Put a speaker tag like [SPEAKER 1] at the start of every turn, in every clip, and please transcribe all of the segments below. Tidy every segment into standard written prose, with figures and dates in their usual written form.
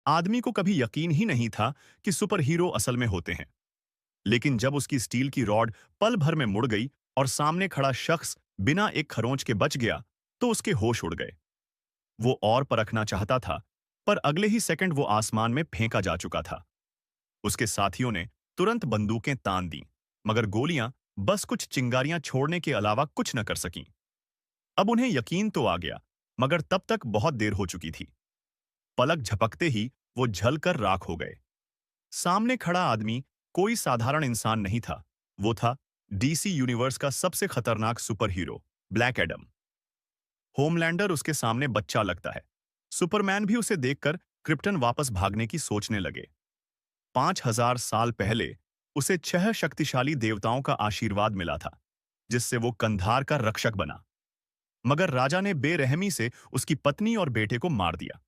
[SPEAKER 1] आदमी को कभी यकीन ही नहीं था कि सुपर हीरो असल में होते हैं। लेकिन जब उसकी स्टील की रॉड पल भर में मुड़ गई और सामने खड़ा शख्स बिना एक खरोंच के बच गया, तो उसके होश उड़ गए। वो और परखना चाहता था, पर अगले ही सेकंड वो आसमान में फेंका जा चुका था। उसके साथियों ने तुरंत बंदूकें तान दी, मगर गोलियां बस कुछ चिंगारियां छोड़ने के अलावा कुछ न कर सकीं। अब उन्हें यकीन तो आ गया, मगर तब तक बहुत देर हो चुकी थी। पलक झपकते ही वो झलकर राख हो गए। सामने खड़ा आदमी कोई साधारण इंसान नहीं था। वो था डीसी यूनिवर्स का सबसे खतरनाक super hero, black Adam. Homelander उसके सामने बच्चा लगता है। सुपरमैन भी उसे देखकर क्रिप्टन वापस भागने की सोचने लगे। 5000 साल पहले उसे 6 शक्तिशाली देवताओं का आशीर्वाद मिला था, जिससे वो कंधार का रक्षक बना। मगर राजा ने बेरहमी से उसकी पत्नी और बेटे को मार दिया।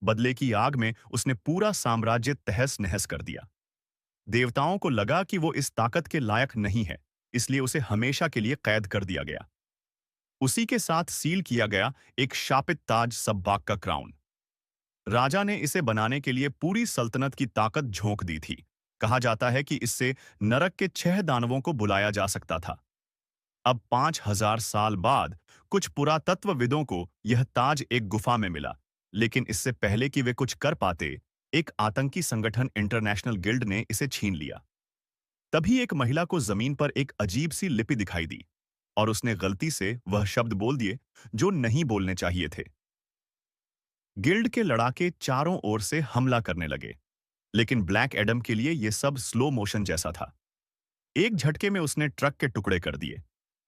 [SPEAKER 1] बदले की आग में उसने पूरा साम्राज्य तहस नहस कर दिया। देवताओं को लगा कि वो इस ताकत के लायक नहीं है, इसलिए उसे हमेशा के लिए कैद कर दिया गया। उसी के साथ सील किया गया एक शापित ताज सब्बाक का क्राउन। राजा ने इसे बनाने के लिए पूरी सल्तनत की ताकत झोंक दी थी। कहा जाता है कि इससे नरक के 6 दानवों को बुलाया जा सकता था। अब 5000 साल बाद कुछ पुरातत्वविदों को यह ताज एक गुफा में मिला, लेकिन इससे पहले कि वे कुछ कर पाते, एक आतंकी संगठन इंटरनेशनल गिल्ड ने इसे छीन लिया। तभी एक महिला को जमीन पर एक अजीब सी लिपि दिखाई दी, और उसने गलती से वह शब्द बोल दिए जो नहीं बोलने चाहिए थे। गिल्ड के लड़ाके चारों ओर से हमला करने लगे, लेकिन ब्लैक एडम के लिए यह सब स्लो मोशन जैसा था। एक झटके में उसने ट्रक के टुकड़े कर दिए,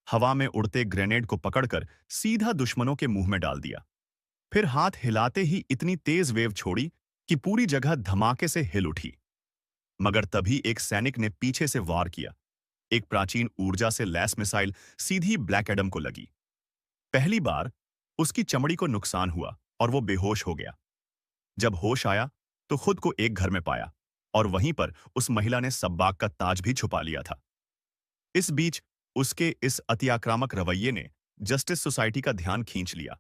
[SPEAKER 1] हवा में उड़ते ग्रेनेड को पकड़कर सीधा दुश्मनों के मुंह में डाल दिया। फिर हाथ हिलाते ही इतनी तेज वेव छोड़ी कि पूरी जगह धमाके से हिल उठी। मगर तभी एक सैनिक ने पीछे से वार किया। एक प्राचीन ऊर्जा से लैस मिसाइल सीधी ब्लैक एडम को लगी। पहली बार उसकी चमड़ी को नुकसान हुआ और वो बेहोश हो गया। जब होश आया तो खुद को एक घर में पाया, और वहीं पर उस महिला ने सब्बाक का ताज भी छुपा लिया था। इस बीच उसके इस अति आक्रामक रवैये ने जस्टिस सोसाइटी का ध्यान खींच लिया।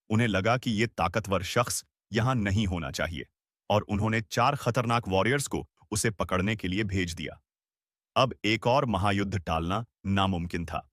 [SPEAKER 1] उन्हें लगा कि ये ताकतवर शख्स यहां नहीं होना चाहिए, और उन्होंने 4 खतरनाक वॉरियर्स को उसे पकड़ने के लिए भेज दिया। अब एक और महायुद्ध टालना नामुमकिन था।